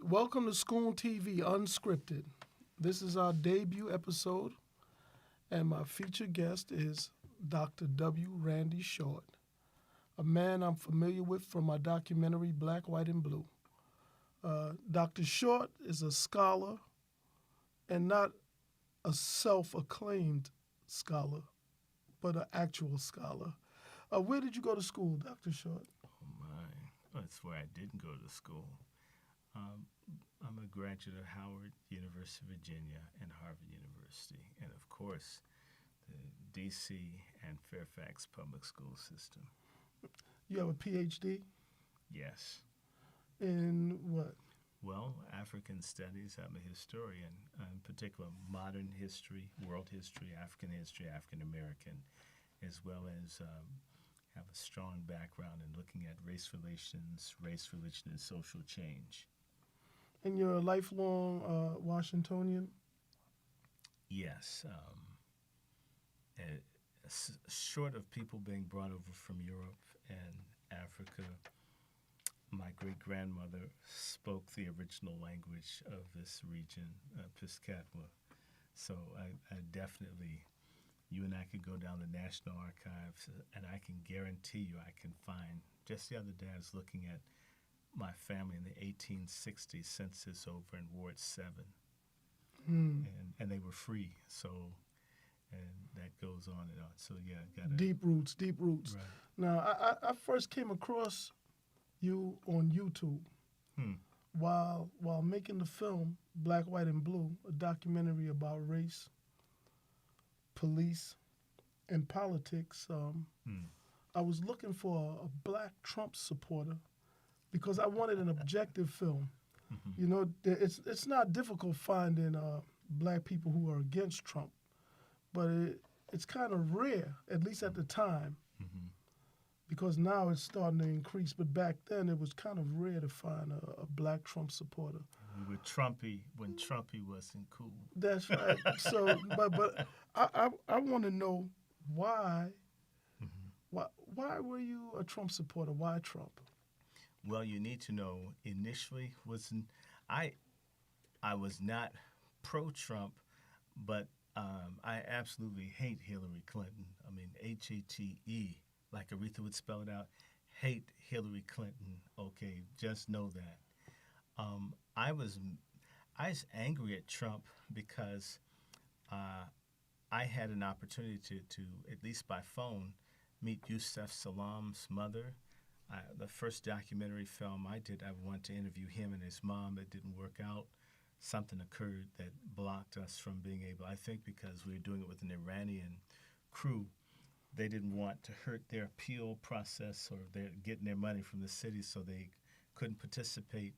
Welcome to ScoonTV Unscripted. This is our debut episode, and my featured guest is Dr. W. Randy Short, a man I'm familiar with from my documentary Black, White, and Blue. Dr. Short is a scholar and not a self-acclaimed scholar, but an actual scholar. Where did you go to school, Dr. Short? Oh my, that's where I didn't go to school. Um, I'm a graduate of Howard University, Virginia, and Harvard University, and of course, the D.C. and Fairfax public school system. You have a PhD Yes. in what? Well, African studies. I'm a historian, in particular modern history, world history, African American, as well as have a strong background in looking at race relations, race, religion, and social change. And you're a lifelong Washingtonian? Yes. Short of people being brought over from Europe and Africa, my great grandmother spoke the original language of this region, Piscataqua. So I definitely, you and I could go down the National Archives, and I can guarantee you I can find. Just the other day, I was looking at my family in the 1860s census over in Ward 7, and they were free. So, and that goes on and on. So yeah, got Deep roots, deep roots. Right. Now, I first came across you on YouTube Hmm. while making the film Black, White, and Blue, a documentary about race, police, and politics. I was looking for a black Trump supporter because I wanted an objective film. Mm-hmm. You know, it's not difficult finding black people who are against Trump, but it's kind of rare, at least at the time, Mm-hmm. because now it's starting to increase. But back then, it was kind of rare to find a black Trump supporter. We were Trumpy when Trumpy wasn't cool. That's right. So, but I want to know why. Mm-hmm. Why were you a Trump supporter? Why Trump? Well, you need to know. Initially, wasn't I? I was not pro-Trump, but I absolutely hate Hillary Clinton. I mean, Hate, like Aretha would spell it out. Hate Hillary Clinton. Okay, just know that. I was angry at Trump because I had an opportunity to at least by phone meet Yusef Salam's mother. The first documentary film I did, I wanted to interview him and his mom. It didn't work out. Something occurred that blocked us from being able, I think because we were doing it with an Iranian crew, they didn't want to hurt their appeal process or they're getting their money from the city, so they couldn't participate.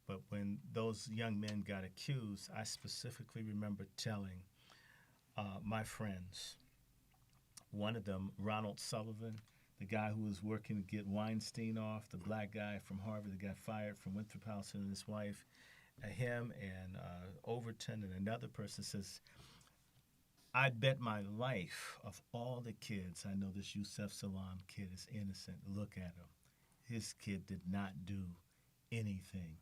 But when those young men got accused, I specifically remember telling my friends, one of them, Ronald Sullivan, the guy who was working to get Weinstein off, the black guy from Harvard that got fired from Winthrop House and his wife, him and Overton and another person says, I'd bet my life of all the kids, I know this Yusef Salam kid is innocent. Look at him. His kid did not do anything.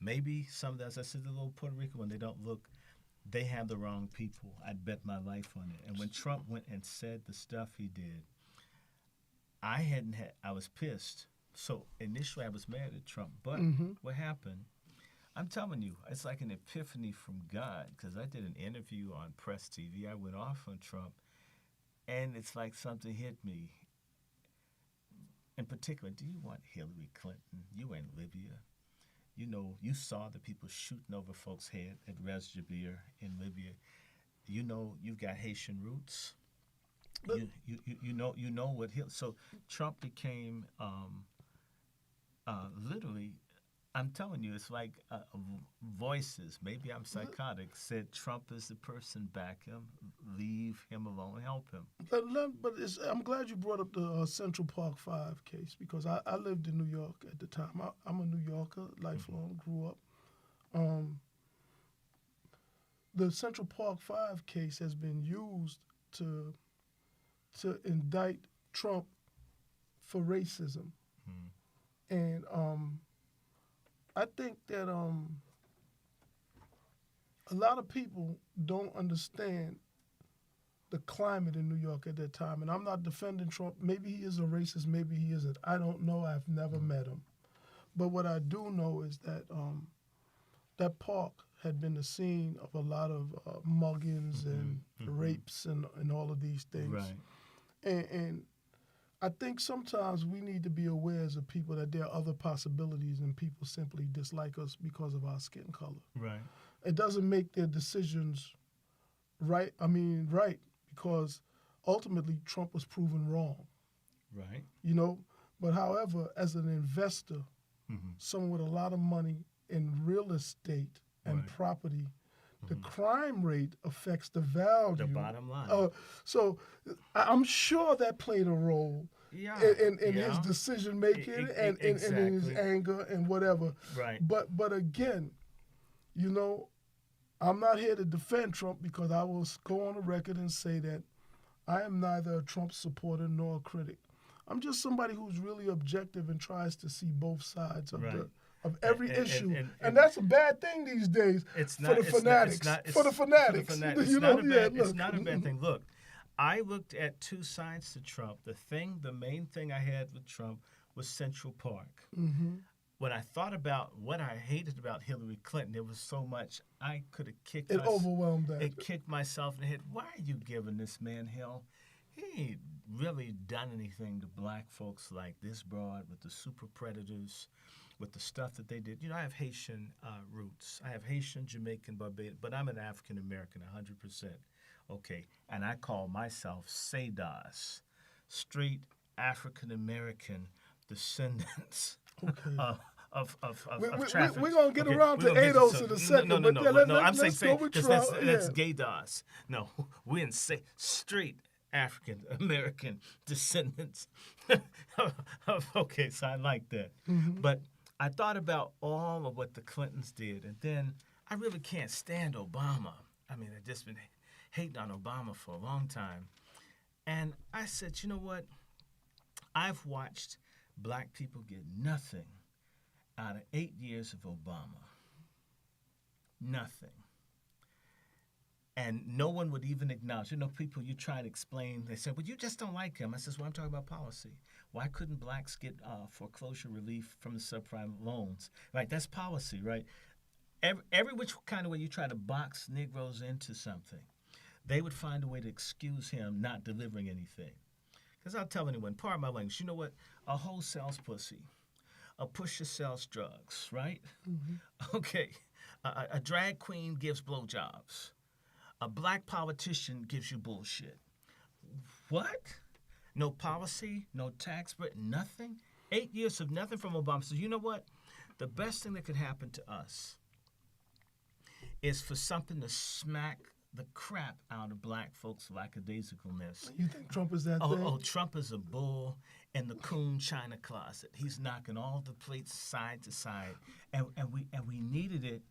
Maybe some of those, I said the little Puerto Rican one, they don't look, they have the wrong people. I'd bet my life on it. And when Trump went and said the stuff he did, I was pissed. So initially I was mad at Trump. But what happened, I'm telling you, it's like an epiphany from God because I did an interview on Press TV. I went off on Trump, and it's like something hit me. In particular, do you want Hillary Clinton? You were in Libya. You know, you saw the people shooting over folks' head at Res Jabir in Libya. You know, you've got Haitian roots. You know what so Trump became literally. I'm telling you, it's like voices. Maybe I'm psychotic. Said Trump is the person. Back him. Leave him alone. Help him. But I'm glad you brought up the Central Park 5 case because I lived in New York at the time. I'm a New Yorker, lifelong, grew up. The Central Park 5 case has been used to indict Trump for racism. And I think that a lot of people don't understand the climate in New York at that time. And I'm not defending Trump. Maybe he is a racist, maybe he isn't. I don't know. I've never met him. But what I do know is that that park had been the scene of a lot of muggings and rapes and all of these things. Right. And I think sometimes we need to be aware as a people that there are other possibilities and people simply dislike us because of our skin color. Right. It doesn't make their decisions right. Right, because ultimately Trump was proven wrong. Right. You know, but however, as an investor, someone with a lot of money in real estate and Right. property, the crime rate affects the value. The bottom line. So I'm sure that played a role Yeah. in Yeah. his decision making and in his Exactly. anger and whatever. Right. But again, you know, I'm not here to defend Trump because I will go on the record and say that I am neither a Trump supporter nor a critic. I'm just somebody who's really objective and tries to see both sides of Right. of every And- issue. and- And that's a bad thing these days It's for not the it's not- fanatics. it's not- For the it's- fanatics. for the fanatics. You It's know, not a bad, yeah, it's look. not a bad thing. Look, I looked at two sides to Trump. The main thing I had with Trump was Central Park. Mm-hmm. When I thought about what I hated about Hillary Clinton, there was so much I could have kicked. It overwhelmed that. It kicked myself in the head. Why are you giving this man hell? He ain't really done anything to black folks like this broad with the super predators, with the stuff that they did. You know, I have Haitian roots. I have Haitian, Jamaican, Barbadian, but I'm an African American, 100%. Okay, and I call myself SADAS, straight African American descendants. Okay. Of We're traffic. going to get Okay, around we're to gonna get ADOS to- in a second. No, but yeah, I'm let's saying go with 'cause Trump. that's Yeah. gaydars. No, we're in straight African American descendants. Okay, so I like that. But I thought about all of what the Clintons did, and then I really can't stand Obama. I mean, I've just been hating on Obama for a long time. And I said, you know what? I've watched black people get nothing out of 8 years of Obama. Nothing. And no one would even acknowledge. You know, people you try to explain, they say, well, you just don't like him. I says, well, I'm talking about policy. Why couldn't blacks get foreclosure relief from the subprime loans? Right, that's policy, right? Every which kind of way you try to box Negroes into something, they would find a way to excuse him not delivering anything. Because I'll tell anyone, pardon my language, you know what? A hoe sells pussy. A pusher sells drugs, right? Okay. A drag queen gives blowjobs. A black politician gives you bullshit. What? No policy, no tax break, nothing? 8 years of nothing from Obama. So you know what? The best thing that could happen to us is for something to smack the crap out of black folks' lackadaisicalness. You think Trump is that thing? Oh, Trump is a bull in the coon china closet. He's knocking all the plates side to side, and we needed it.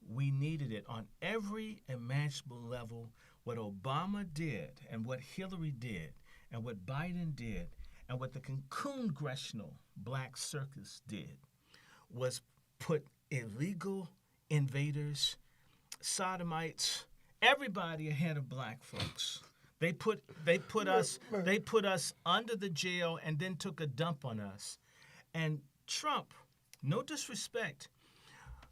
We needed it on every imaginable level. What Obama did, and what Hillary did, and what Biden did, and what the congressional black circus did, was put illegal invaders, sodomites, everybody ahead of black folks. They put us under the jail and then took a dump on us. And Trump, no disrespect,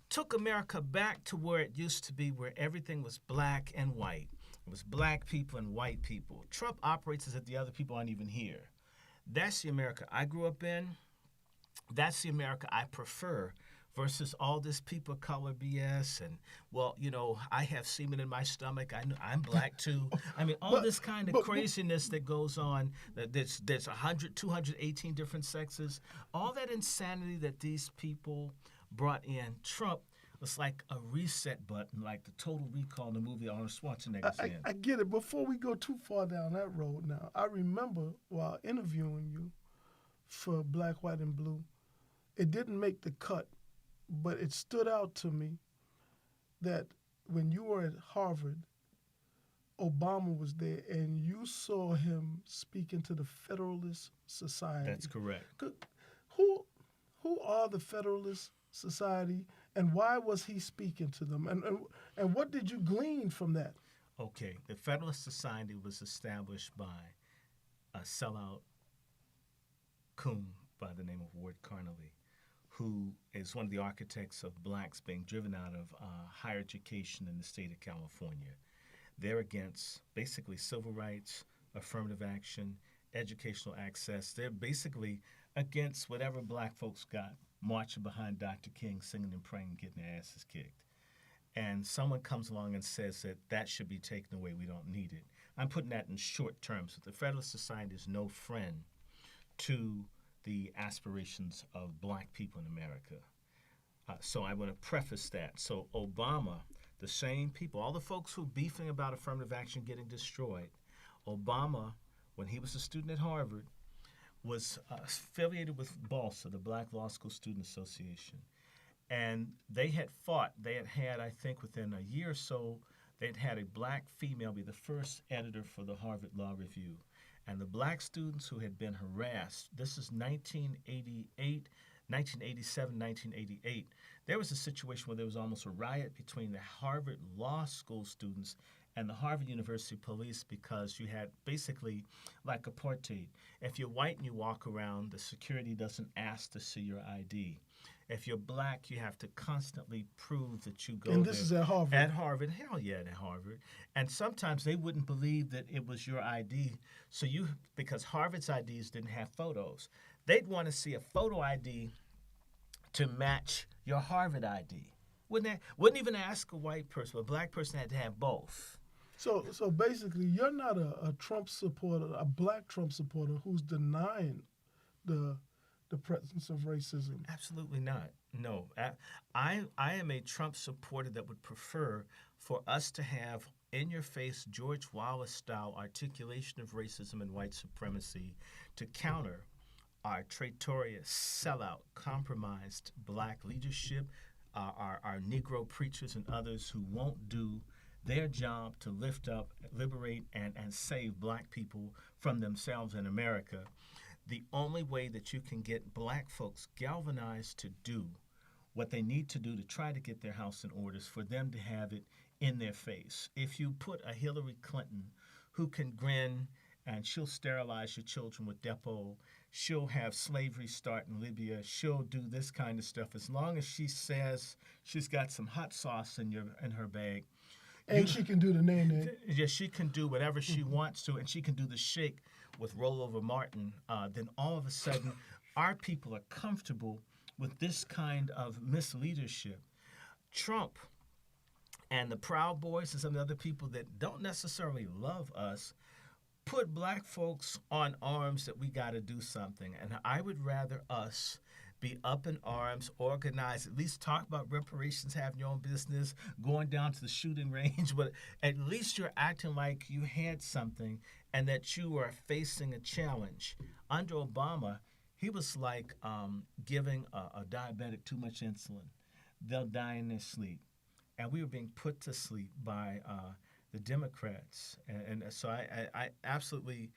took America back to where it used to be, where everything was black and white. It was black people and white people. Trump operates as if the other people aren't even here. That's the America I grew up in. That's the America I prefer versus all this people of color BS. And, well, you know, I have semen in my stomach. I'm black, too. I mean, all this kind of craziness that goes on. There's 218 different sexes. All that insanity that these people brought in. Trump was like a reset button, like the Total Recall in the movie Arnold Schwarzenegger's in. I get it. Before we go too far down that road now, I remember while interviewing you for Black, White, and Blue, it didn't make the cut, but it stood out to me that when you were at Harvard, Obama was there, and you saw him speaking to the Federalist Society. That's correct. Who are the Federalist Society, And why was he speaking to them? And what did you glean from that? Okay, the Federalist Society was established by a sellout coon by the name of Ward Carnley, who is one of the architects of blacks being driven out of higher education in the state of California. They're against basically civil rights, affirmative action, educational access. They're basically against whatever black folks got marching behind Dr. King, singing and praying, getting their asses kicked. And someone comes along and says that that should be taken away, we don't need it. I'm putting that in short terms. The Federalist Society is no friend to the aspirations of black people in America. So I want to preface that. So Obama, the same people, all the folks who beefing about affirmative action getting destroyed, Obama, when he was a student at Harvard, was affiliated with BALSA, the Black Law School Student Association. And they had had, I think, within a year or so, they'd had a black female be the first editor for the Harvard Law Review. And the black students who had been harassed, this is 1988, 1987, 1988, there was a situation where there was almost a riot between the Harvard Law School students and the Harvard University police because you had basically like apartheid. If you're white and you walk around, the security doesn't ask to see your ID. If you're black, you have to constantly prove that you go there. And this is at Harvard. At Harvard, hell yeah, at Harvard. And sometimes they wouldn't believe that it was your ID. So because Harvard's IDs didn't have photos, they'd want to see a photo ID to match your Harvard ID. Wouldn't even ask a white person, a black person had to have both. So basically, you're not a Trump supporter, a black Trump supporter who's denying the presence of racism. Absolutely not. No. I am a Trump supporter that would prefer for us to have in-your-face George Wallace-style articulation of racism and white supremacy to counter our traitorous, sellout, compromised black leadership, our Negro preachers and others who won't do their job to lift up, liberate, and save black people from themselves in America. The only way that you can get black folks galvanized to do what they need to do to try to get their house in order is for them to have it in their face. If you put a Hillary Clinton who can grin and she'll sterilize your children with Depo, she'll have slavery start in Libya, she'll do this kind of stuff, as long as she says she's got some hot sauce in her bag. And she can do the name. Yes, she can do whatever she wants to, and she can do the shake with Rollover Martin. Then all of a sudden, our people are comfortable with this kind of misleadership. Trump and the Proud Boys and some of the other people that don't necessarily love us put black folks on arms that we got to do something. And I would rather us be up in arms, organized, at least talk about reparations, having your own business, going down to the shooting range, but at least you're acting like you had something and that you are facing a challenge. Under Obama, he was like giving a diabetic too much insulin. They'll die in their sleep. And we were being put to sleep by the Democrats. And so I absolutely...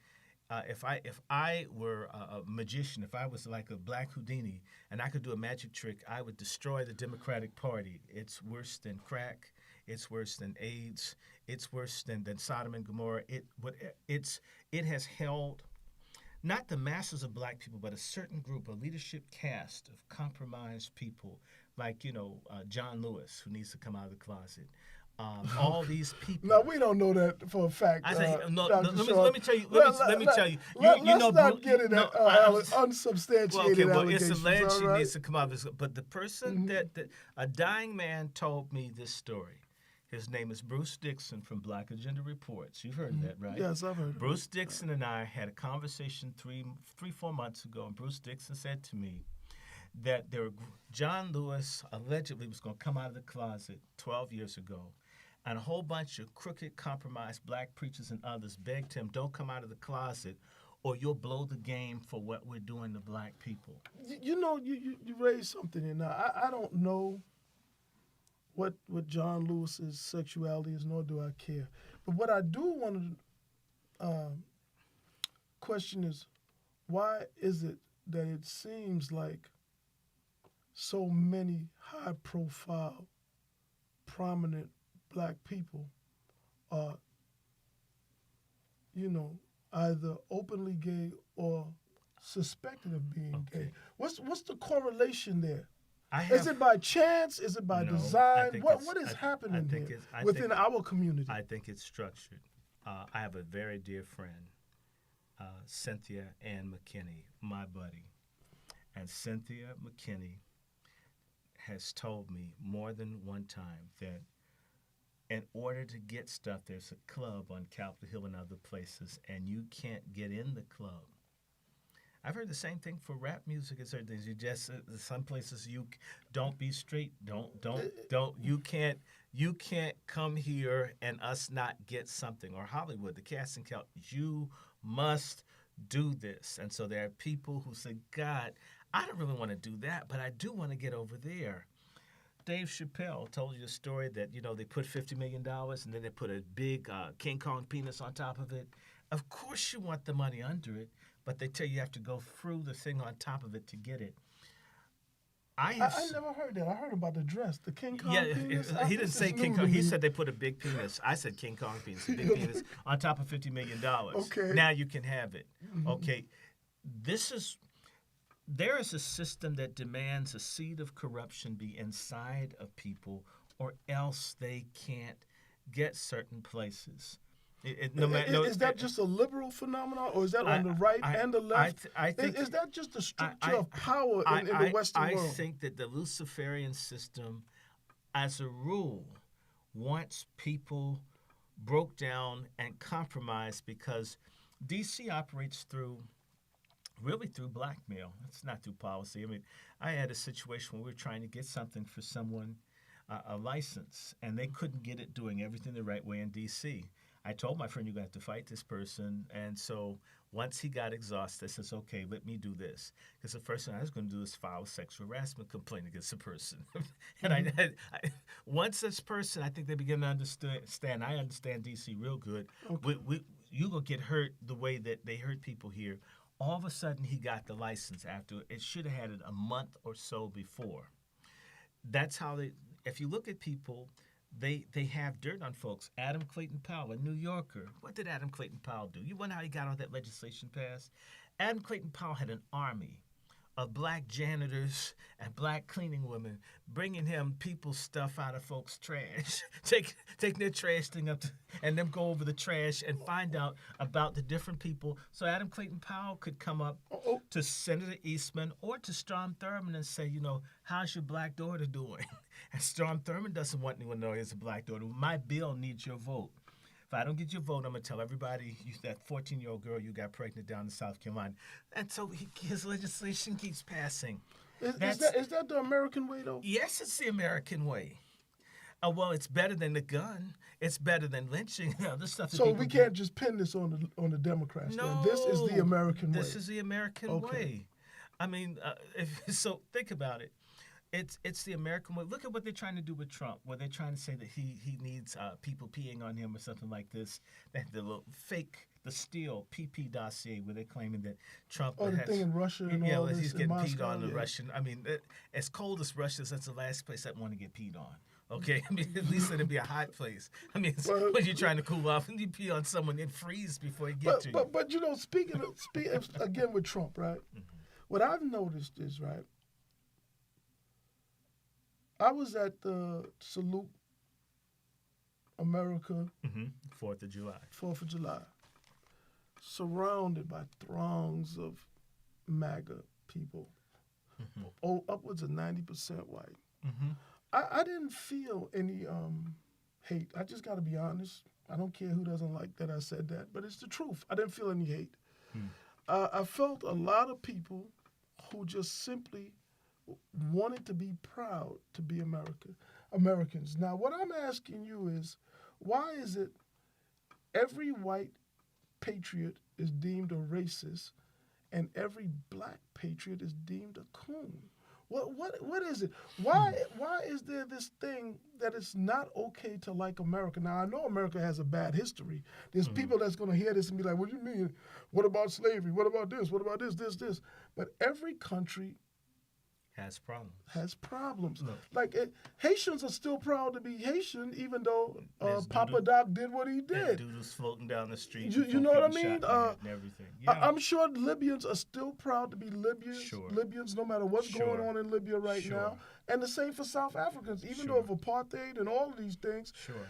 If I were a magician, if I was like a black Houdini and I could do a magic trick, I would destroy the Democratic Party. It's worse than crack. It's worse than AIDS. It's worse than Sodom and Gomorrah. It has held not the masses of black people, but a certain group, a leadership cast of compromised people, like John Lewis, who needs to come out of the closet. All these people. No, we don't know that for a fact. I say no. Dr. Let me tell you. Let me tell you. Let's not get it unsubstantiated well, allegations. it's alleged all she right? needs to come out of this. But the person that a dying man told me this story. His name is Bruce Dixon from Black Agenda Reports. You've heard of that, right? Yes, I've heard. Bruce Dixon and I had a conversation 4 months ago, and Bruce Dixon said to me that John Lewis allegedly was going to come out of the closet 12 years ago. And a whole bunch of crooked, compromised black preachers and others begged him, don't come out of the closet or you'll blow the game for what we're doing to black people. You raised something in there. I don't know what John Lewis's sexuality is, nor do I care. But what I do want to question is, why is it that it seems like so many high-profile, prominent black people are, either openly gay or suspected of being Okay. gay? What's the correlation there? I Is have it by chance? Is it by no. design? What is I happening think here it's. I within think. our community? I think it's structured. I have a very dear friend, Cynthia Ann McKinney, my buddy, and Cynthia McKinney has told me more than one time that in order to get stuff, there's a club on Capitol Hill and other places, and you can't get in the club. I've heard the same thing for rap music and certain things. You just some places don't be straight. Don't. You can't come here and us not get something. Or Hollywood, the casting couch. You must do this. And so there are people who say, God, I don't really want to do that, but I do want to get over there. Dave Chappelle told you a story that they put $50 million and then they put a big King Kong penis on top of it. Of course you want the money under it, but they tell you have to go through the thing on top of it to get it. I never heard that. I heard about the dress, the King Kong penis. He didn't say King Kong. He said they put a big penis. I said King Kong penis, a big penis on top of $50 million. Okay. Now you can have it. Mm-hmm. Okay. There is a system that demands a seed of corruption be inside of people, or else they can't get certain places. Is that just a liberal phenomenon, or is that on the right and the left? I think is that just the structure of power in the Western world? I think that the Luciferian system, as a rule, wants people broke down and compromised because D.C. operates really through blackmail. It's not through policy. I mean, I had a situation where we were trying to get something for someone, a license, and they couldn't get it doing everything the right way in D.C. I told my friend, you're going to have to fight this person. And so once he got exhausted, I says, okay, let me do this. Because the first thing I was going to do is file a sexual harassment complaint against the person. And I once this person, I think they begin to understand, I understand D.C. real good. Okay. You're going to get hurt the way that they hurt people here. All of a sudden, he got the license after. It should have had it a month or so before. That's how if you look at people, they have dirt on folks. Adam Clayton Powell, a New Yorker. What did Adam Clayton Powell do? You wonder how he got all that legislation passed? Adam Clayton Powell had an army of black janitors and black cleaning women bringing him people's stuff out of folks' trash, taking their trash thing up and them go over the trash and find out about the different people. So Adam Clayton Powell could come up to Senator Eastman or to Strom Thurmond and say, how's your black daughter doing? And Strom Thurmond doesn't want anyone to know he has a black daughter. My bill needs your vote. If I don't get your vote, I'm going to tell everybody that 14-year-old girl you got pregnant down in South Carolina. And so his legislation keeps passing. Is that the American way, though? Yes, it's the American way. Well, it's better than the gun. It's better than lynching. Other stuff. So we can't just pin this on the Democrats. No, this is the American way. This is the American way. I mean, so think about it. It's the American way. Look at what they're trying to do with Trump, where they're trying to say that he needs people peeing on him or something like this. They have the little the steal PP dossier where they're claiming that Trump the thing in Russia and all this he's getting Moscow, peed on the Russian. I mean, as cold as Russia is, that's the last place I'd want to get peed on. Okay, I mean, at least it'd be a hot place. I mean, when you're trying to cool off and you pee on someone, it freezes before you get to you. But speaking again with Trump, right? Mm-hmm. What I've noticed is, right, I was at the Salute America 4th of July, surrounded by throngs of MAGA people, upwards of 90% white. Mm-hmm. I didn't feel any hate. I just got to be honest. I don't care who doesn't like that I said that, but it's the truth. I didn't feel any hate. I felt a lot of people who just simply wanted to be proud to be Americans. Now, what I'm asking you is, why is it every white patriot is deemed a racist and every black patriot is deemed a coon? What is it? Why is there this thing that it's not okay to like America? Now, I know America has a bad history. There's people that's going to hear this and be like, what do you mean? What about slavery? What about this? What about this? But every country Has problems. has problems. Look, Haitians are still proud to be Haitian, even though there's Papa doodle, Doc did what he and did. doodles floating down the street. You, And you folk know what I getting mean? shot in the head and everything. Yeah, I'm sure Libyans are still proud to be Libyans. Sure. Libyans, no matter what's going Sure. on in Libya right Sure. now, and the same for South Africans. Even Sure. though of apartheid and all of these things, sure.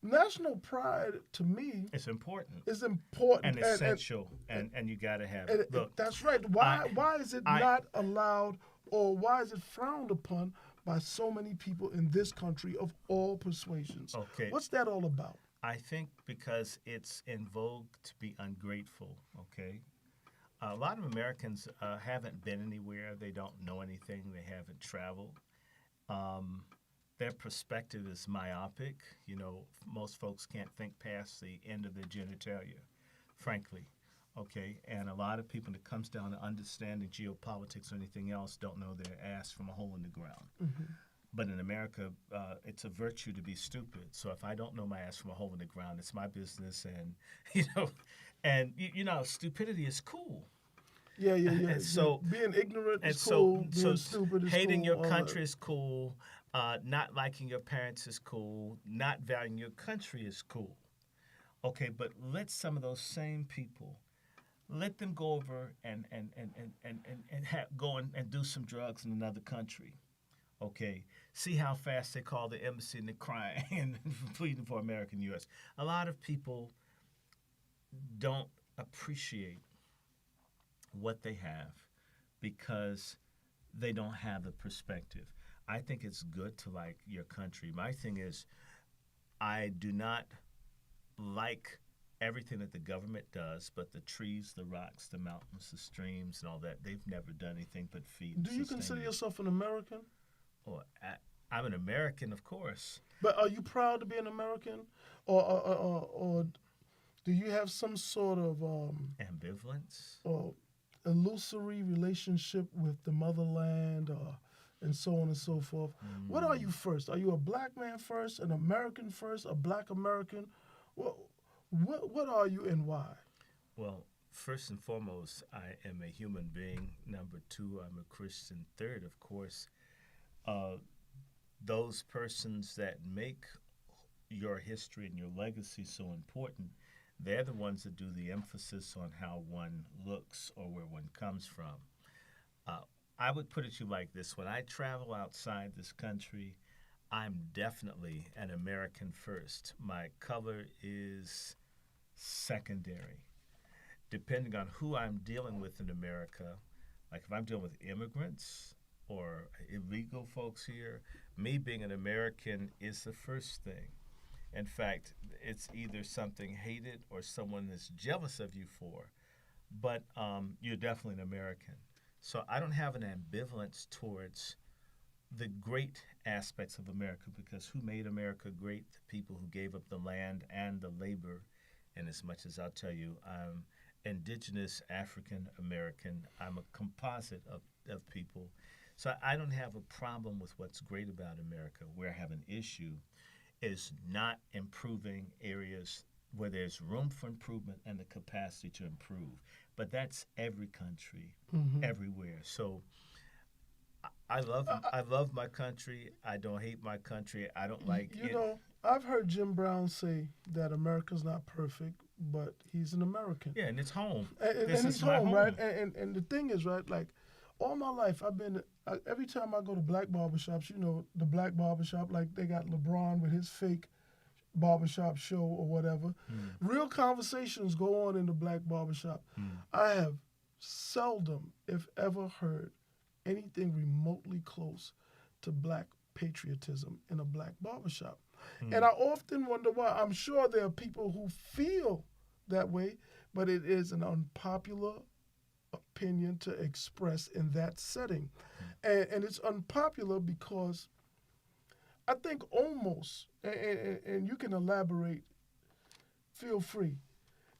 national pride to me It's important is important and essential, and you got to have and it. Look, that's right. Why is it not allowed, or why is it frowned upon by so many people in this country of all persuasions? Okay. What's that all about? I think because it's in vogue to be ungrateful, okay? A lot of Americans haven't been anywhere. They don't know anything. They haven't traveled. Their perspective is myopic. You know, most folks can't think past the end of their genitalia, frankly, okay? And a lot of people, when it comes down to understanding geopolitics or anything else, don't know their ass from a hole in the ground. Mm-hmm. But in America, it's a virtue to be stupid. So if I don't know my ass from a hole in the ground, it's my business, and stupidity is cool. Yeah. And so being ignorant and is cool. so Being stupid is hating cool. your all that. country is cool. Not liking your parents is cool. Not valuing your country is cool. Okay, but let some of those same people, let them go over and go and do some drugs in another country. Okay, see how fast they call the embassy and they're crying and pleading for American U.S. A lot of people don't appreciate what they have because they don't have the perspective. I think it's good to like your country. My thing is, I do not like everything that the government does, but the trees, the rocks, the mountains, the streams, and all that, they've never done anything but feed. Do you consider yourself an American? Well, I'm an American, of course. But are you proud to be an American, or do you have some sort of Ambivalence? or illusory relationship with the motherland, and so on and so forth? What are you first? Are you a black man first, an American first, a black American? What are you and why? Well, first and foremost, I am a human being. Number two, I'm a Christian. Third, of course, those persons that make your history and your legacy so important, they're the ones that do the emphasis on how one looks or where one comes from. I would put it to you like this. When I travel outside this country, I'm definitely an American first. My color is secondary. Depending on who I'm dealing with in America, like if I'm dealing with immigrants or illegal folks here, me being an American is the first thing. In fact, it's either something hated or someone that's jealous of you for, but you're definitely an American. So I don't have an ambivalence towards the great aspects of America, because who made America great? The people who gave up the land and the labor. And as much as I'll tell you, I'm indigenous African American. I'm a composite of people. So I don't have a problem with what's great about America. Where I have an issue is not improving areas where there's room for improvement and the capacity to improve. But that's every country, everywhere. So I love my country. I don't hate my country. I don't like it. You know, I've heard Jim Brown say that America's not perfect, but he's an American. Yeah, and it's home. And This he's is my home. right? And the thing is, right, like, all my life, every time I go to black barbershops, you know, the black barbershop, like they got LeBron with his fake barbershop show or whatever. Real conversations go on in the black barbershop. I have seldom, if ever, heard anything remotely close to black patriotism in a black barbershop. And I often wonder why. I'm sure there are people who feel that way, but it is an unpopular opinion to express in that setting. And it's unpopular because I think almost, and you can elaborate, feel free.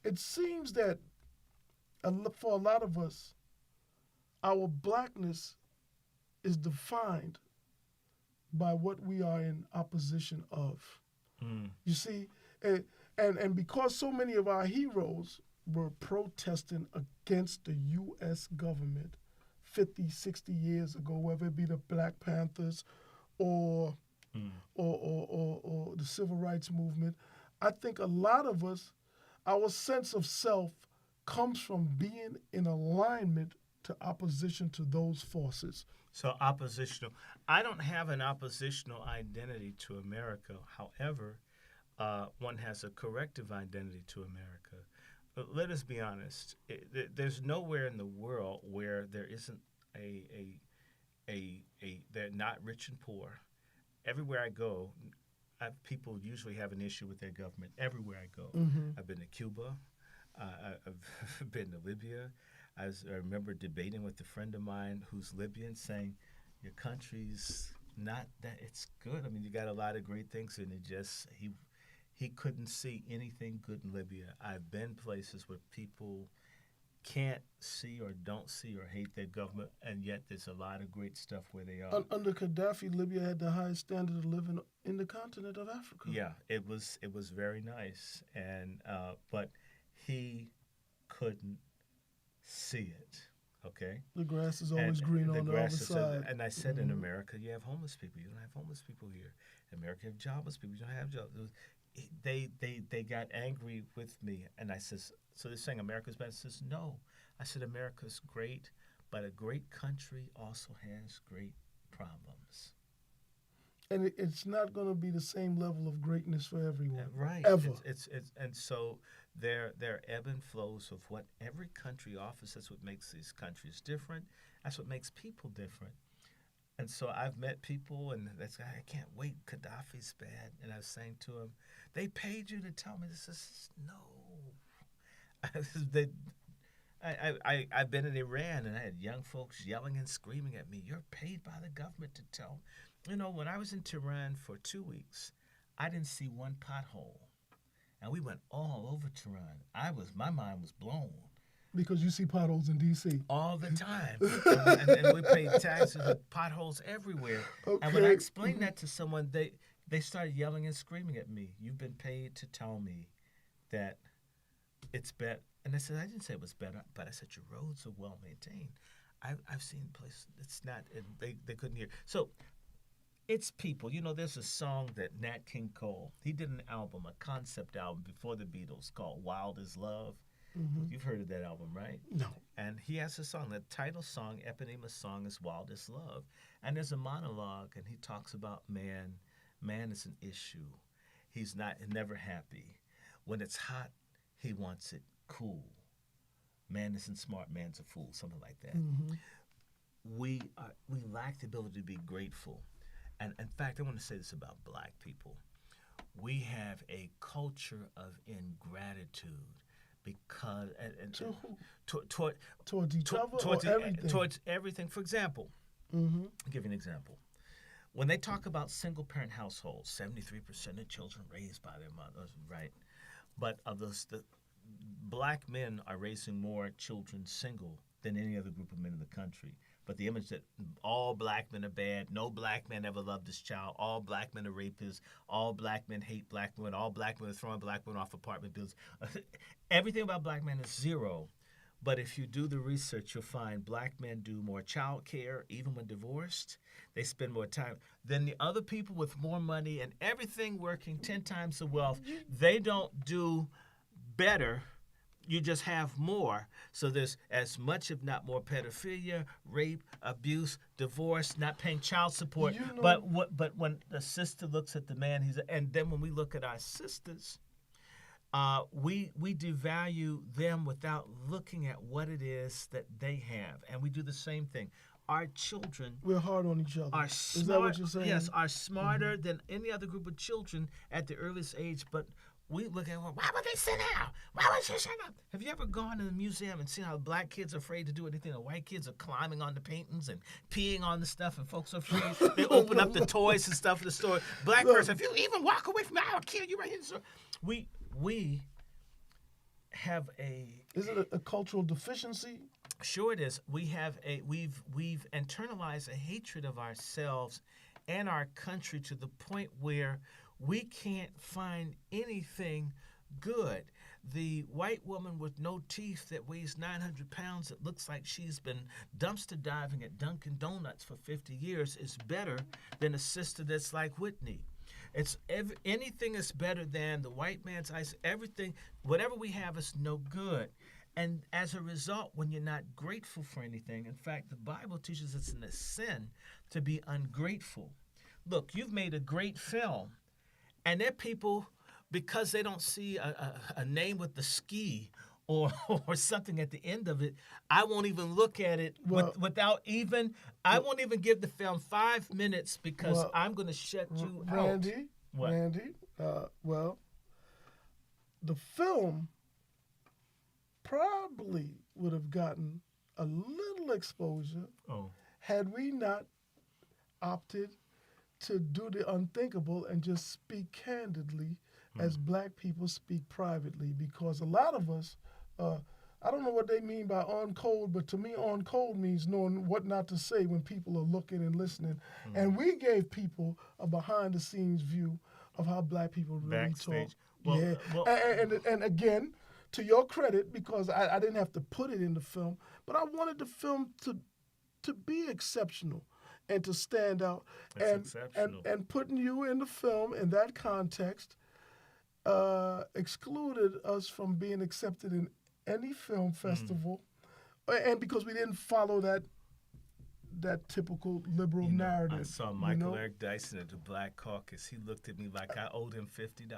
It seems that for a lot of us, our blackness is defined by what we are in opposition of. You see, and because so many of our heroes were protesting against the U.S. government 50, 60 years ago, whether it be the Black Panthers or or the civil rights movement. I think a lot of us, our sense of self comes from being in alignment to opposition to those forces. So oppositional. I don't have an oppositional identity to America. However, one has a corrective identity to America. But let us be honest. There's nowhere in the world where there isn't they're not rich and poor. Everywhere I go, people usually have an issue with their government. Everywhere I go, I've been to Cuba, I've been to Libya. I remember debating with a friend of mine who's Libyan, saying, "Your country's not that it's good. I mean, you got a lot of great things, and he couldn't see anything good in Libya." I've been places where people can't see or don't see or hate their government, and yet there's a lot of great stuff where they are. Under Gaddafi, Libya had the highest standard of living in the continent of Africa. Yeah, it was very nice, and but he couldn't see it. Okay. The grass is always green on the other side. And I said, in America, you have homeless people. You don't have homeless people here. In America, you have jobless people. You don't have jobs. They got angry with me, and I says, so they're saying America's bad? I says, no. I said, America's great, but a great country also has great problems. And it's not going to be the same level of greatness for everyone. Right. Ever. It's and so there are ebb and flows of what every country offers. That's what makes these countries different. That's what makes people different. And so I've met people, and that's, I can't wait, Gaddafi's bad. And I was saying to him, they paid you to tell me this. Is no. I've been in Iran, and I had young folks yelling and screaming at me, "You're paid by the government to tell." You know, when I was in Tehran for 2 weeks, I didn't see one pothole. And we went all over Tehran. My mind was blown. Because you see potholes in D.C. All the time. and we paid taxes with potholes everywhere. Okay. And when I explained that to someone, they started yelling and screaming at me. "You've been paid to tell me that it's better." And I said, I didn't say it was better, but I said, your roads are well maintained. I've seen places, it's not, they couldn't hear. So it's people. You know, there's a song that Nat King Cole, he did an album, a concept album before the Beatles called Wild as Love. You've heard of that album, right? No. And he has a song, the title song, eponymous song is Wild as Love. And there's a monologue, and he talks about man. Man is an issue. He's never happy. When it's hot, he wants it cool. Man isn't smart, man's a fool, something like that. We lack the ability to be grateful. And in fact, I want to say this about black people. We have a culture of ingratitude because towards each other or everything? Towards everything. For example, I'll give you an example. When they talk about single-parent households, 73% of children raised by their mothers, right? But of those, black men are raising more children single than any other group of men in the country. But the image that all black men are bad, no black man ever loved his child, all black men are rapists, all black men hate black women, all black men are throwing black women off apartment buildings. Everything about black men is zero. But if you do the research, you'll find black men do more child care, even when divorced. They spend more time than the other people with more money and everything working 10 times the wealth. They don't do better. You just have more. So there's as much, if not more, pedophilia, rape, abuse, divorce, not paying child support. But when the sister looks at the man, and then when we look at our sisters, we devalue them without looking at what it is that they have, and we do the same thing. Our children, we're hard on each other. Is that what you're saying? Yes, are smarter than any other group of children at the earliest age, but we look at, well, why would they sit down? Why would you sit down? Have you ever gone to the museum and seen how black kids are afraid to do anything? The white kids are climbing on the paintings and peeing on the stuff, and folks are afraid. They open up the toys and stuff in the store. Black person, if you even walk away from me, I'll kill you right here in the store. We have a... Is it a cultural deficiency? Sure it is. We've internalized a hatred of ourselves and our country to the point where we can't find anything good. the white woman with no teeth that weighs 900 pounds that looks like she's been dumpster diving at Dunkin' Donuts for 50 years is better than a sister that's like Whitney. Anything is better than the white man's ice. Everything, whatever we have is no good. And as a result, when you're not grateful for anything, in fact, the Bible teaches it's a sin to be ungrateful. Look, you've made a great film, and there are people, because they don't see a name with the ski or something at the end of it, I won't even look at it I won't even give the film 5 minutes because I'm going to shut you out. Randy, the film probably would have gotten a little exposure had we not opted to do the unthinkable and just speak candidly as black people speak privately, because a lot of us, I don't know what they mean by on code, but to me on code means knowing what not to say when people are looking and listening. And we gave people a behind the scenes view of how black people really Backstage. talk. And again, to your credit, because I didn't have to put it in the film, but I wanted the film to be exceptional and to stand out. And putting you in the film in that context excluded us from being accepted in any film festival, and because we didn't follow that typical liberal narrative. I saw Michael Eric Dyson at the Black Caucus. He looked at me like I owed him $50.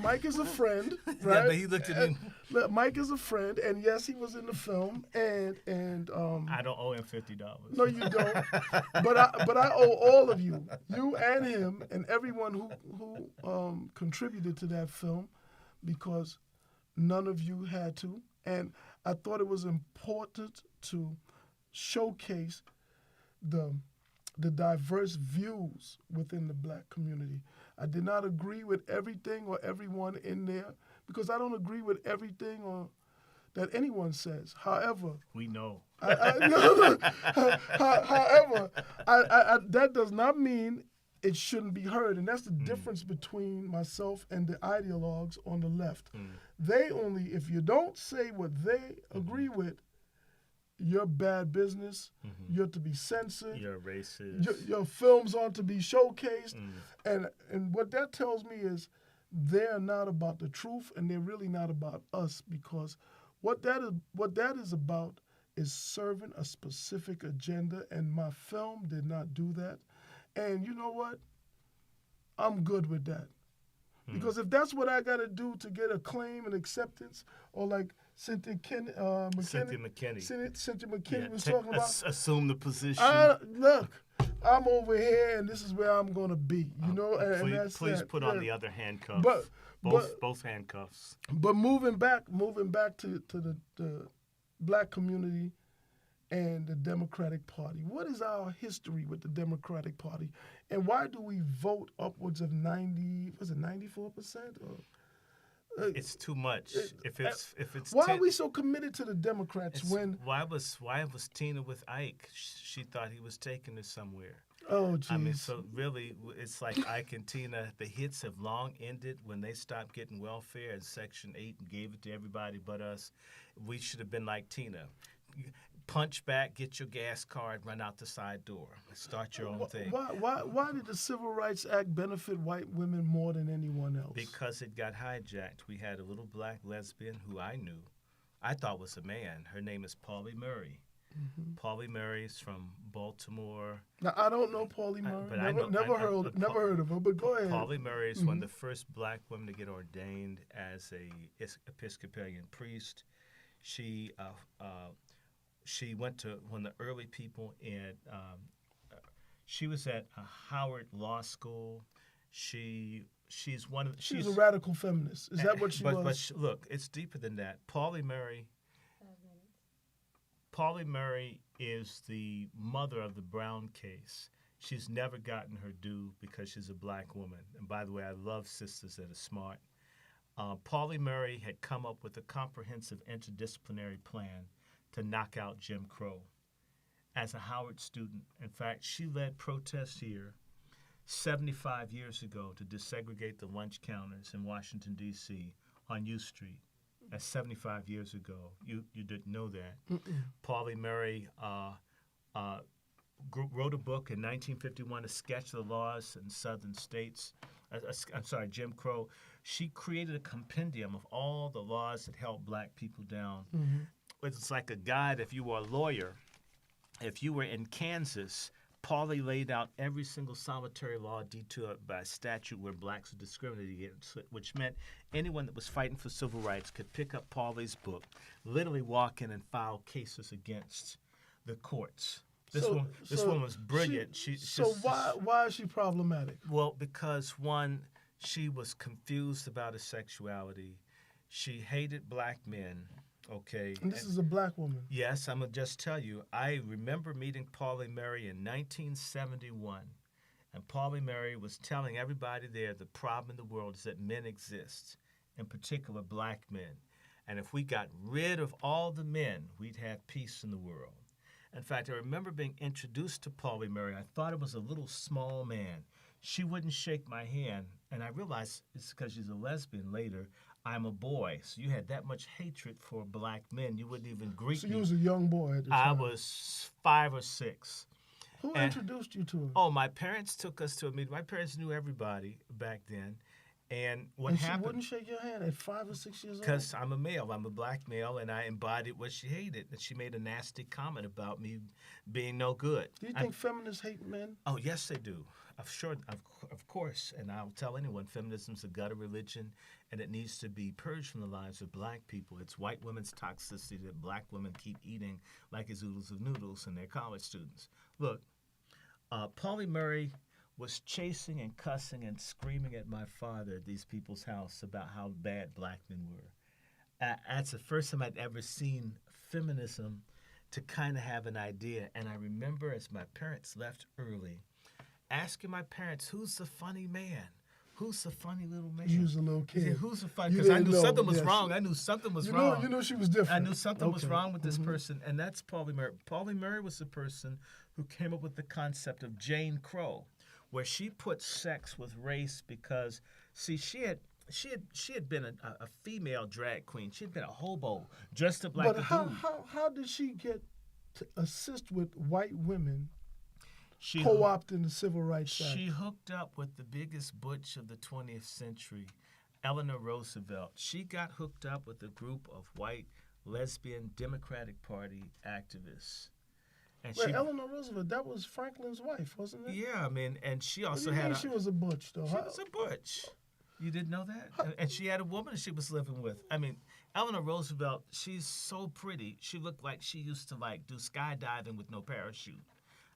Mike is a friend, right? Yeah, but he looked at me. Mike is a friend, and yes, he was in the film, and I don't owe him $50. No, you don't. but I owe all of you and him, and everyone who contributed to that film, because none of you had to, and I thought it was important to showcase the diverse views within the black community. I did not agree with everything or everyone in there, because I don't agree with everything that anyone says. However, we know. However, that does not mean it shouldn't be heard, and that's the difference between myself and the ideologues on the left. They only, if you don't say what they agree with, you're bad business. You're to be censored. You're racist. Your films aren't to be showcased, and what that tells me is they're not about the truth, and they're really not about us, because what that is about is serving a specific agenda, and my film did not do that. And you know what? I'm good with that. Because if that's what I got to do to get acclaim and acceptance, or like Cynthia McKinney was talking about. Assume the position. Look, I'm over here, and this is where I'm going to be. You know, and that's please that. Put on the other handcuff. Both handcuffs. But moving back to the black community and the Democratic Party. What is our history with the Democratic Party, and why do we vote upwards of 94%? It's too much. If it's why are we so committed to the Democrats when? Why was Tina with Ike? She thought he was taking her somewhere. Oh, geez. I mean, so really, it's like Ike and Tina. The hits have long ended when they stopped getting welfare in Section 8 and gave it to everybody but us. We should have been like Tina. Punch back, get your gas card, run out the side door. Start your own thing. Why did the Civil Rights Act benefit white women more than anyone else? Because it got hijacked. We had a little black lesbian who I knew. I thought was a man. Her name is Pauli Murray. Pauli Murray is from Baltimore. Now, I don't know Pauli Murray. Never heard of her, but go ahead. Pauli Murray is one of the first black women to get ordained as a Episcopalian priest. She went to one of the early people she was at Howard Law School. She's a radical feminist. Is that what she was? But look, it's deeper than that. Pauli Murray is the mother of the Brown case. She's never gotten her due because she's a black woman. And by the way, I love sisters that are smart. Pauli Murray had come up with a comprehensive interdisciplinary plan to knock out Jim Crow as a Howard student. In fact, she led protests here 75 years ago to desegregate the lunch counters in Washington, D.C. on U Street. That's 75 years ago. You didn't know that. Pauli Murray wrote a book in 1951, A Sketch of the Laws in Southern States. Jim Crow. She created a compendium of all the laws that held black people down. It's like a guide if you were a lawyer. If you were in Kansas, Pauli laid out every single solitary law detoured by statute where blacks were discriminated against, which meant anyone that was fighting for civil rights could pick up Pauli's book, literally walk in and file cases against the courts. This woman was brilliant. Why is she problematic? Well, because one, she was confused about her sexuality. She hated black men. Okay. And this is a black woman. Yes, I'm going to just tell you. I remember meeting Pauli Murray in 1971. And Pauli Murray was telling everybody there the problem in the world is that men exist, in particular black men. And if we got rid of all the men, we'd have peace in the world. In fact, I remember being introduced to Pauli Murray. I thought it was a little small man. She wouldn't shake my hand. And I realized it's because she's a lesbian later. I'm a boy. So you had that much hatred for black men. You wouldn't even greet me. So you was a young boy at the time. I was 5 or 6. Who introduced you to her? Oh, my parents took us to a meeting. My parents knew everybody back then. And what happened? She wouldn't shake your hand at 5 or 6 years old? Because I'm a male. I'm a black male, and I embodied what she hated. And she made a nasty comment about me being no good. Do you think feminists hate men? Oh, yes, they do. Of course. And I'll tell anyone, feminism's a gutter religion, and it needs to be purged from the lives of black people. It's white women's toxicity that black women keep eating like it's oodles of noodles and they're college students. Look, Pauli Murray was chasing and cussing and screaming at my father at these people's house about how bad black men were. That's the first time I'd ever seen feminism to kind of have an idea. And I remember as my parents left early, asking my parents, who's the funny man? Who's the funny little man? You was a little kid. Who's the funny? Because I knew something was wrong. I knew something was wrong. You know she was different. I knew something was wrong with this person, and that's Pauli Murray. Pauli Murray was the person who came up with the concept of Jane Crow, where she put sex with race because, see, she had been a female drag queen. She had been a hobo dressed up like a dude. But how did she get to assist with white women co-opting the Civil Rights Act? She hooked up with the biggest butch of the 20th century, Eleanor Roosevelt. She got hooked up with a group of white lesbian Democratic Party activists. And Eleanor Roosevelt, that was Franklin's wife, wasn't it? Yeah, I mean, and she also she was a butch, though. She was a butch. You didn't know that? And she had a woman she was living with. I mean, Eleanor Roosevelt, she's so pretty. She looked like she used to, do skydiving with no parachute.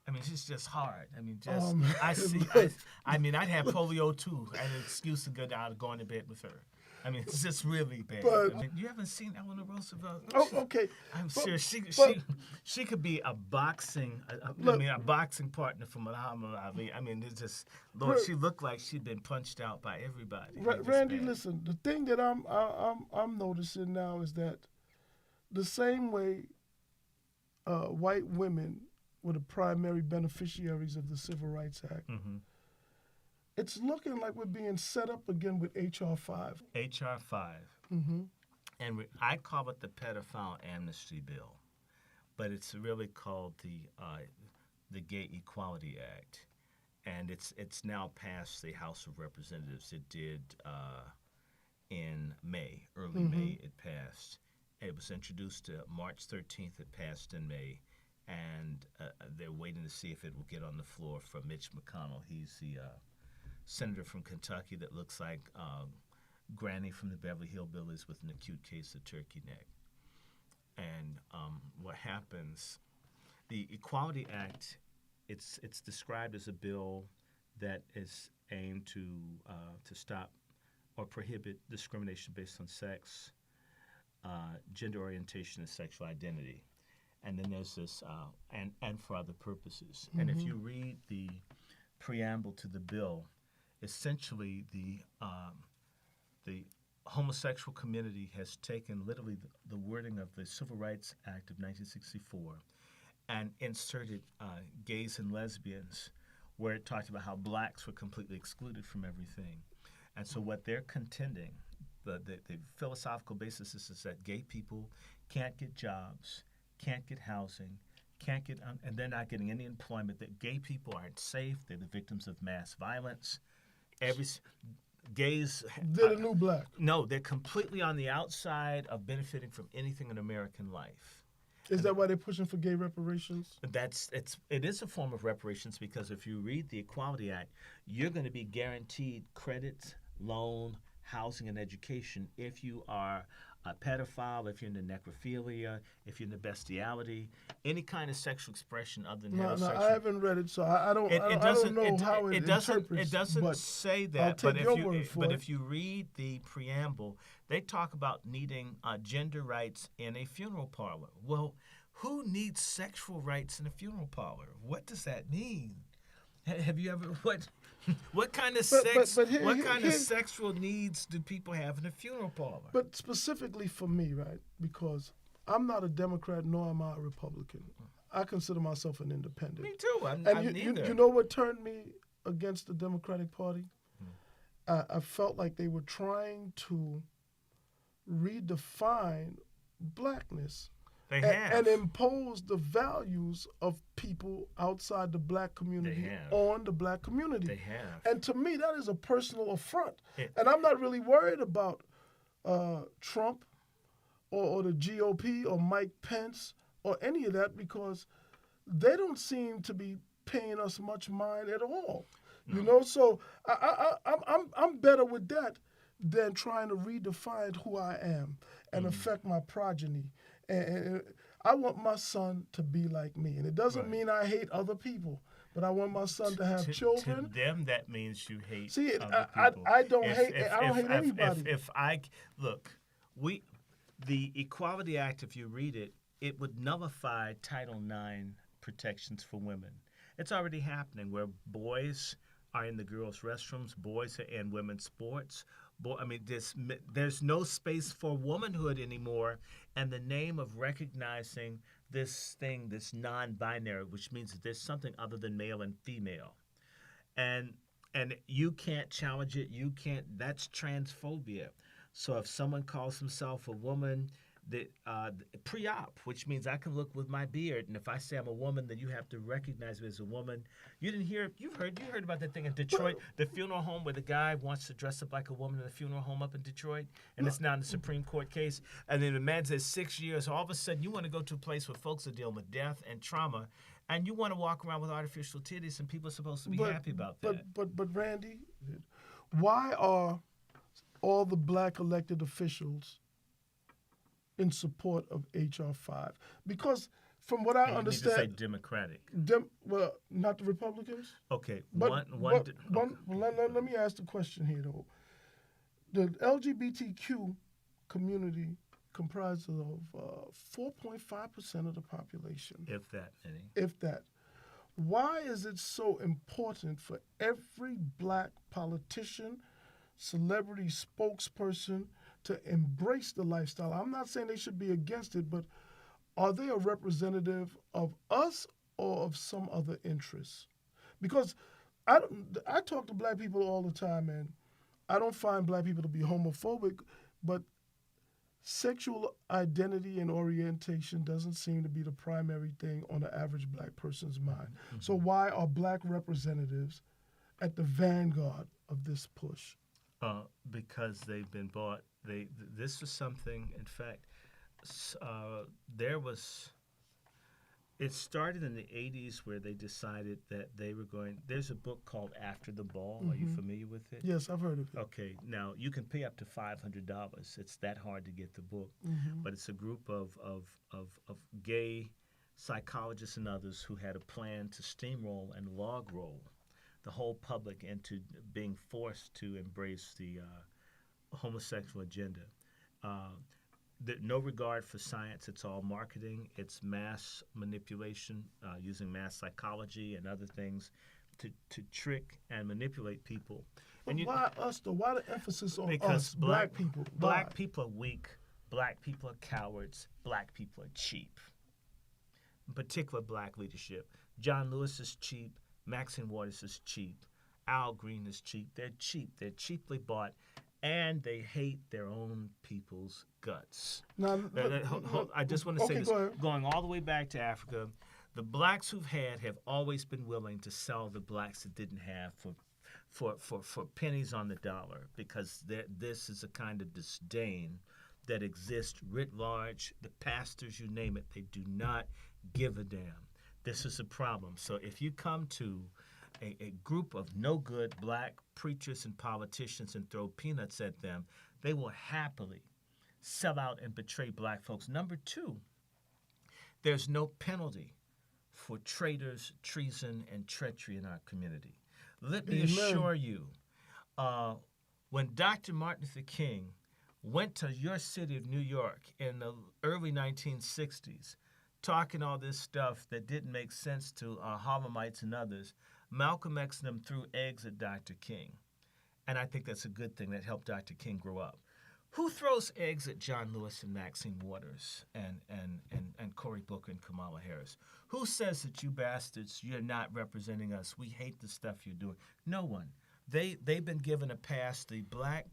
I mean, she's just hard. I mean, I'd have polio, too. I had an excuse to go down going to bed with her. I mean, it's just really bad. I mean, you haven't seen Eleanor Roosevelt? Oh, okay. I'm sure she could be a boxing partner for Muhammad Ali. I mean, it's just, Lord, she looked like she'd been punched out by everybody. Randy, listen. The thing that I'm noticing now is that the same way white women were the primary beneficiaries of the Civil Rights Act. Mm-hmm. It's looking like we're being set up again with H.R. 5. H.R. 5. Mm-hmm. And I call it the Pedophile Amnesty Bill, but it's really called the Gay Equality Act, and it's now passed the House of Representatives. It did in May, early May. It passed. It was introduced March 13th. It passed in May, and they're waiting to see if it will get on the floor from Mitch McConnell. He's the senator from Kentucky that looks like Granny from the Beverly Hillbillies with an acute case of turkey neck. And what happens, the Equality Act, it's described as a bill that is aimed to stop or prohibit discrimination based on sex, gender orientation, and sexual identity. And then there's this, and for other purposes. Mm-hmm. And if you read the preamble to the bill, essentially, the homosexual community has taken literally the wording of the Civil Rights Act of 1964 and inserted gays and lesbians where it talked about how blacks were completely excluded from everything. And so what they're contending, the philosophical basis is that gay people can't get jobs, can't get housing, can't get, and they're not getting any employment, that gay people aren't safe, they're the victims of mass violence. Gays... They're the new black. No, they're completely on the outside of benefiting from anything in American life. Is that why they're pushing for gay reparations? It is a form of reparations, because if you read the Equality Act, you're going to be guaranteed credit, loan, housing, and education if you are a pedophile, if you're into necrophilia, if you're into bestiality, any kind of sexual expression other than heterosexual. No, I haven't read it, so I don't know how it interprets. It doesn't say that. I'll take your word for it. But if you read the preamble, they talk about needing gender rights in a funeral parlor. Well, who needs sexual rights in a funeral parlor? What does that mean? Have you ever what kind of sexual needs do people have in a funeral parlor? But specifically for me, right? Because I'm not a Democrat, nor am I a Republican. I consider myself an independent. Me too. I'm neither. You know what turned me against the Democratic Party? I felt like they were trying to redefine blackness. They have. And impose the values of people outside the black community on the black community. They have. And to me, that is a personal affront. And I'm not really worried about Trump or the GOP or Mike Pence or any of that, because they don't seem to be paying us much mind at all. No. You know, so I'm better with that than trying to redefine who I am and affect my progeny. And I want my son to be like me. And it doesn't mean I hate other people, but I want my son to have children. To them, that means you hate other people. I don't hate anybody. The Equality Act, if you read it, it would nullify Title IX protections for women. It's already happening where boys are in the girls' restrooms, boys are in women's sports. There's no space for womanhood anymore, and the name of recognizing this thing, this non-binary, which means that there's something other than male and female, and you can't challenge it. You can't. That's transphobia. So if someone calls himself a woman, pre-op, which means I can look with my beard, and if I say I'm a woman, then you have to recognize me as a woman. You heard about that thing in Detroit, the funeral home where the guy wants to dress up like a woman in the funeral home up in Detroit, and it's now in the Supreme Court case, and then the man says 6 years. All of a sudden, you want to go to a place where folks are dealing with death and trauma, and you want to walk around with artificial titties, and people are supposed to be happy about that. But Randy, why are all the black elected officials in support of H.R. 5? Because from what I understand... You need to say Democratic. Not the Republicans? Okay. Let me ask the question here, though. The LGBTQ community comprises of 4.5% of the population. If that, any. If that. Why is it so important for every black politician, celebrity spokesperson to embrace the lifestyle? I'm not saying they should be against it, but are they a representative of us or of some other interests? Because I talk to black people all the time, and I don't find black people to be homophobic, but sexual identity and orientation doesn't seem to be the primary thing on the average black person's mind. Mm-hmm. So why are black representatives at the vanguard of this push? Because they've been bought. This was something, in fact, it started in the 80s where they decided that they were going, there's a book called After the Ball. Mm-hmm. Are you familiar with it? Yes, I've heard of it. Okay, now you can pay up to $500. It's that hard to get the book. Mm-hmm. But it's a group of gay psychologists and others who had a plan to steamroll and log roll the whole public into being forced to embrace the homosexual agenda. No regard for science. It's all marketing. It's mass manipulation using mass psychology and other things to trick and manipulate people. But why us, though? Why the emphasis on us, black people? Black people are weak. Black people are cowards. Black people are cheap. In particular, black leadership. John Lewis is cheap. Maxine Waters is cheap. Al Green is cheap. They're cheap. They're cheaply bought, and they hate their own people's guts. Now, I just want to say okay, this. go ahead. Going all the way back to Africa, the blacks who've have always been willing to sell the blacks that didn't have for pennies on the dollar, because this is a kind of disdain that exists writ large. The pastors, you name it, they do not give a damn. This is a problem. So if you come to a group of no good black preachers and politicians and throw peanuts at them, they will happily sell out and betray black folks. Number two, there's no penalty for traitors, treason, and treachery in our community. Let me assure you, when Dr. Martin Luther King went to your city of New York in the early 1960s, talking all this stuff that didn't make sense to Harlemites and others, Malcolm X and them threw eggs at Dr. King. And I think that's a good thing that helped Dr. King grow up. Who throws eggs at John Lewis and Maxine Waters and Cory Booker and Kamala Harris? Who says that you bastards, you're not representing us? We hate the stuff you're doing. No one. They've been given a pass. The black,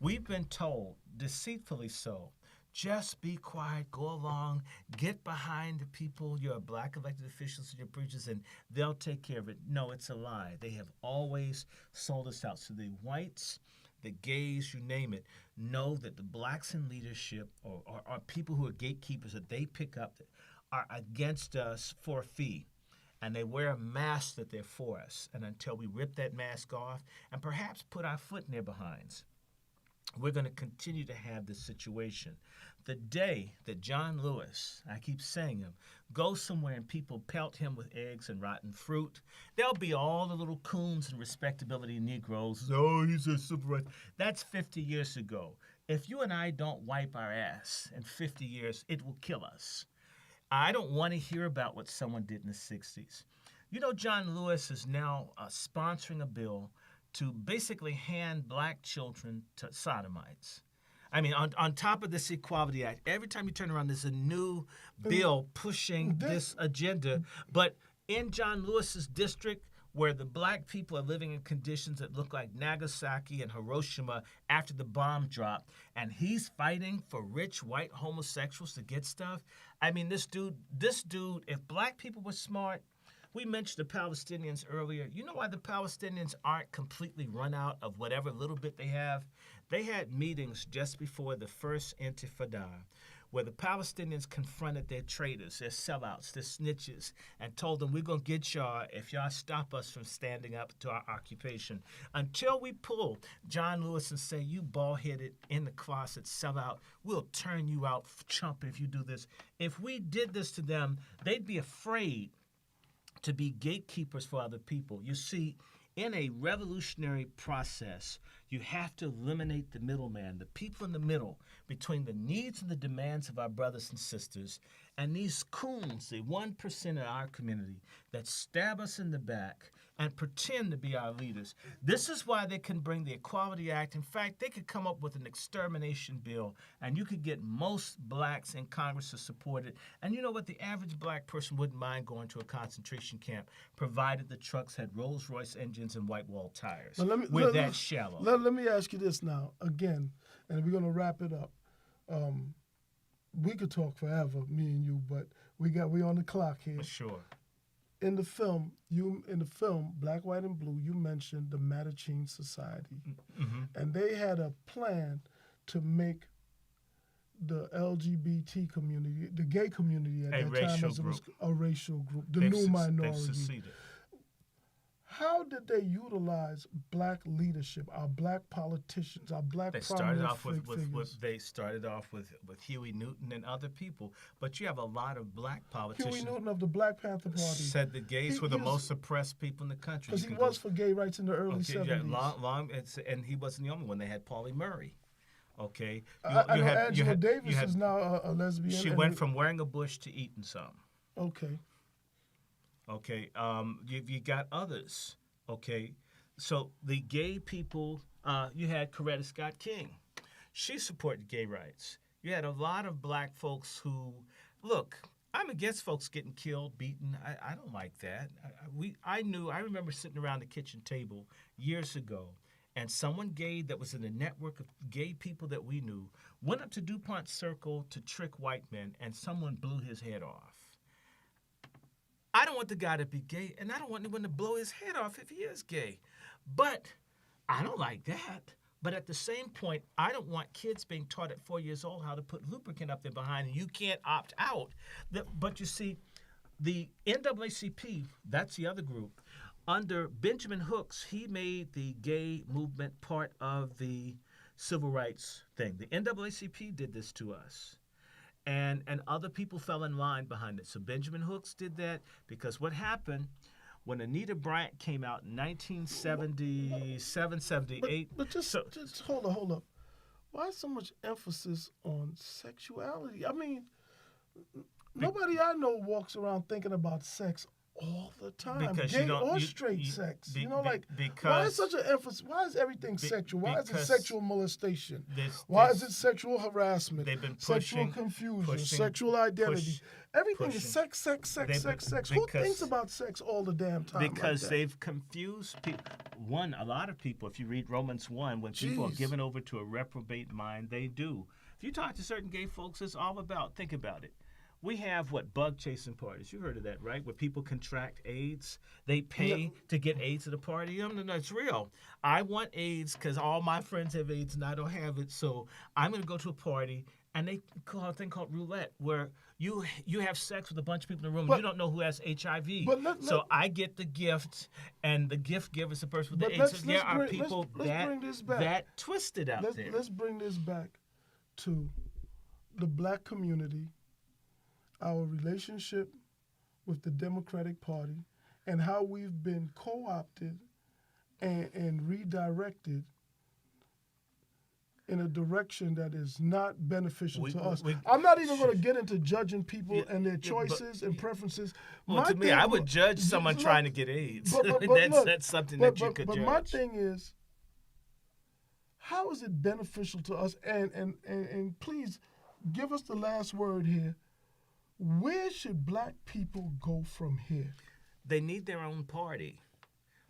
we've been told, deceitfully so, just be quiet, go along, get behind the people, your black elected officials and your preachers, and they'll take care of it. No, it's a lie. They have always sold us out. So the whites, the gays, you name it, know that the blacks in leadership or people who are gatekeepers that they pick up are against us for a fee. And they wear a mask that they're for us. And until we rip that mask off and perhaps put our foot in their behinds, we're going to continue to have this situation. The day that John Lewis, I keep saying him, goes somewhere and people pelt him with eggs and rotten fruit, there'll be all the little coons and respectability Negroes. Oh, he's a civil rights. That's 50 years ago. If you and I don't wipe our ass in 50 years, it will kill us. I don't want to hear about what someone did in the 60s. You know, John Lewis is now sponsoring a bill to basically hand black children to sodomites. I mean, on top of this Equality Act, every time you turn around, there's a new bill pushing this agenda. But in John Lewis's district, where the black people are living in conditions that look like Nagasaki and Hiroshima after the bomb dropped, and he's fighting for rich white homosexuals to get stuff. I mean, this dude, if black people were smart, we mentioned the Palestinians earlier. You know why the Palestinians aren't completely run out of whatever little bit they have? They had meetings just before the first Intifada where the Palestinians confronted their traitors, their sellouts, their snitches, and told them, we're going to get y'all if y'all stop us from standing up to our occupation. Until we pull John Lewis and say, you bald-headed, in the closet, sellout, we'll turn you out, chump, if you do this. If we did this to them, they'd be afraid to be gatekeepers for other people. You see, in a revolutionary process, you have to eliminate the middleman, the people in the middle between the needs and the demands of our brothers and sisters and these coons, the 1% of our community that stab us in the back and pretend to be our leaders. This is why they can bring the Equality Act. In fact, they could come up with an extermination bill, and you could get most blacks in Congress to support it. And you know what? The average black person wouldn't mind going to a concentration camp, provided the trucks had Rolls-Royce engines and white-wall tires. We're that shallow. Let me ask you this now, again, and we're going to wrap it up. We could talk forever, me and you, but we on the clock here. For sure. In the film, Black, White, and Blue, you mentioned the Mattachine Society. Mm-hmm. And they had a plan to make the LGBT community, the gay community at that time, as it was a racial group, the new minority. They've succeeded. How did they utilize black leadership, our black politicians, our black prominent figures? They started off with Huey Newton and other people, but you have a lot of black politicians. Huey Newton of the Black Panther Party said the gays were the most oppressed people in the country. Because he was for gay rights in the early 70s. And he wasn't the only one. They had Pauli Murray. Okay. Angela Davis is now a lesbian. She went from wearing a bush to eating some. Okay. Okay, you got others. Okay, so the gay people, you had Coretta Scott King. She supported gay rights. You had a lot of black folks who, look, I'm against folks getting killed, beaten. I don't like that. I remember sitting around the kitchen table years ago, and someone gay that was in a network of gay people that we knew went up to DuPont Circle to trick white men, and someone blew his head off. I don't want the guy to be gay, and I don't want anyone to blow his head off if he is gay. But I don't like that. But at the same point, I don't want kids being taught at 4 years old how to put lubricant up there behind, and you can't opt out. But you see, the NAACP, that's the other group, under Benjamin Hooks, he made the gay movement part of the civil rights thing. The NAACP did this to us. And other people fell in line behind it. So Benjamin Hooks did that because what happened when Anita Bryant came out in 1977, 78. But just hold up. Why so much emphasis on sexuality? I mean, nobody I know walks around thinking about sex all the time, because gay or straight sex. Why is such an emphasis? Why is everything sexual? Why is it sexual molestation? Why is it sexual harassment? They've been sexual confusion, sexual identity. Everything is sex. Who thinks about sex all the damn time? Because like they've confused people. A lot of people, if you read Romans 1, when people are given over to a reprobate mind, they do. If you talk to certain gay folks, it's all about, think about it. We have bug chasing parties. You heard of that, right? Where people contract AIDS. They pay to get AIDS at a party. No, it's real. I want AIDS because all my friends have AIDS and I don't have it. So I'm going to go to a party, and they call a thing called roulette, where you have sex with a bunch of people in the room, and you don't know who has HIV. So I get the gift, and the gift giver is the person with the AIDS. So there are people that twisted out there. Let's bring this back to the black community, our relationship with the Democratic Party, and how we've been co-opted and redirected in a direction that is not beneficial to us. I'm not even going to get into judging people and their choices and preferences. Well, to me, I would judge someone trying to get AIDS. That's something that you could judge. But my thing is, how is it beneficial to us? And please, give us the last word here. Where should black people go from here? They need their own party.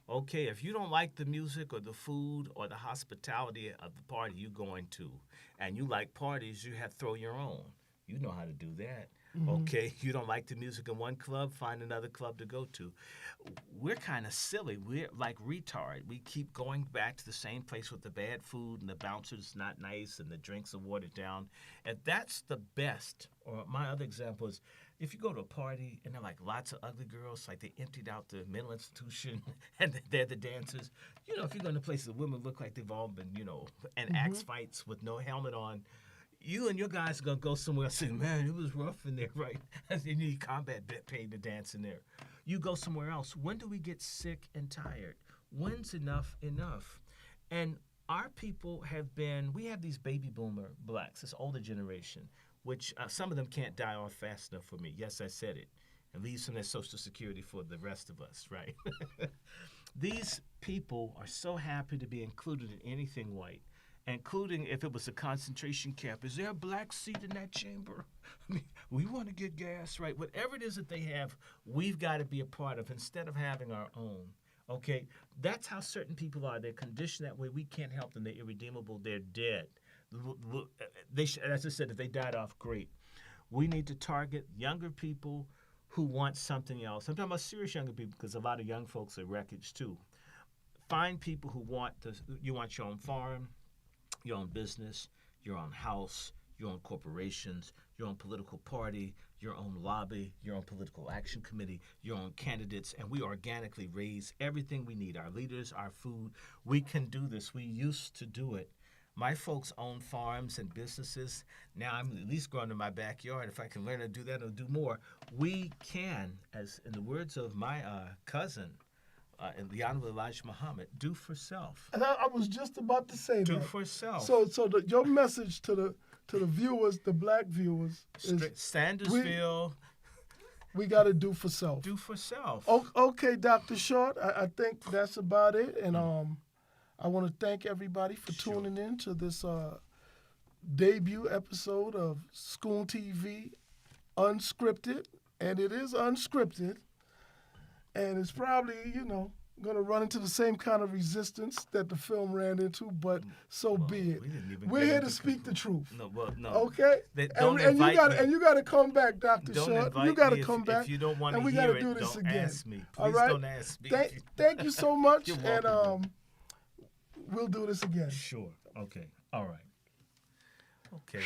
Okay, if you don't like the music or the food or the hospitality of the party you're going to, and you like parties, you have to throw your own. You know how to do that. Mm-hmm. Okay, you don't like the music in one club, find another club to go to. We're kind of silly. We're like retard. We keep going back to the same place with the bad food and the bouncers not nice and the drinks are watered down. And that's the best. Or my other example is, if you go to a party and there are like lots of ugly girls, like they emptied out the mental institution and they're the dancers. You know, if you go to places, the women look like they've all been, in axe fights with no helmet on. You and your guys are going to go somewhere and say, man, it was rough in there, right? You need combat paid to dance in there. You go somewhere else. When do we get sick and tired? When's enough? And our people we have these baby boomer blacks, this older generation, which some of them can't die off fast enough for me. Yes, I said it. And leave some of their Social Security for the rest of us, right? These people are so happy to be included in anything white, including if it was a concentration camp. Is there a black seat in that chamber? I mean, we want to get gas, right? Whatever it is that they have, we've got to be a part of instead of having our own. Okay? That's how certain people are. They're conditioned that way. We can't help them. They're irredeemable. They're dead. As I said, if they died off, great. We need to target younger people who want something else. I'm talking about serious younger people because a lot of young folks are wreckage too. Find people who you want your own farm, your own business, your own house, your own corporations, your own political party, your own lobby, your own political action committee, your own candidates, and we organically raise everything we need, our leaders, our food. We can do this. We used to do it. My folks own farms and businesses. Now I'm at least growing in my backyard. If I can learn to do that, I'll do more. We can, as in the words of my cousin, and the Honorable Elijah Muhammad, do for self. And I was just about to say do that. Do for self. So your message to the viewers, the black viewers, is Sandersville. We got to do for self. Do for self. Okay, Dr. Short, I think that's about it. And I want to thank everybody for tuning in to this debut episode of ScoonTV Unscripted, and it is unscripted, and it's probably, going to run into the same kind of resistance that the film ran into, but so be it. we didn't even We're get here into to speak the truth. No, well, no. Okay? Don't and invite me. you got to come back, Dr. Don't Short. invite You got me to if- come back. If you don't want and to we hear gotta do it, this don't again. ask me. All Please right? don't ask me. Thank you so much, You're and welcome. we'll do this again. Sure. Okay. All right. Okay.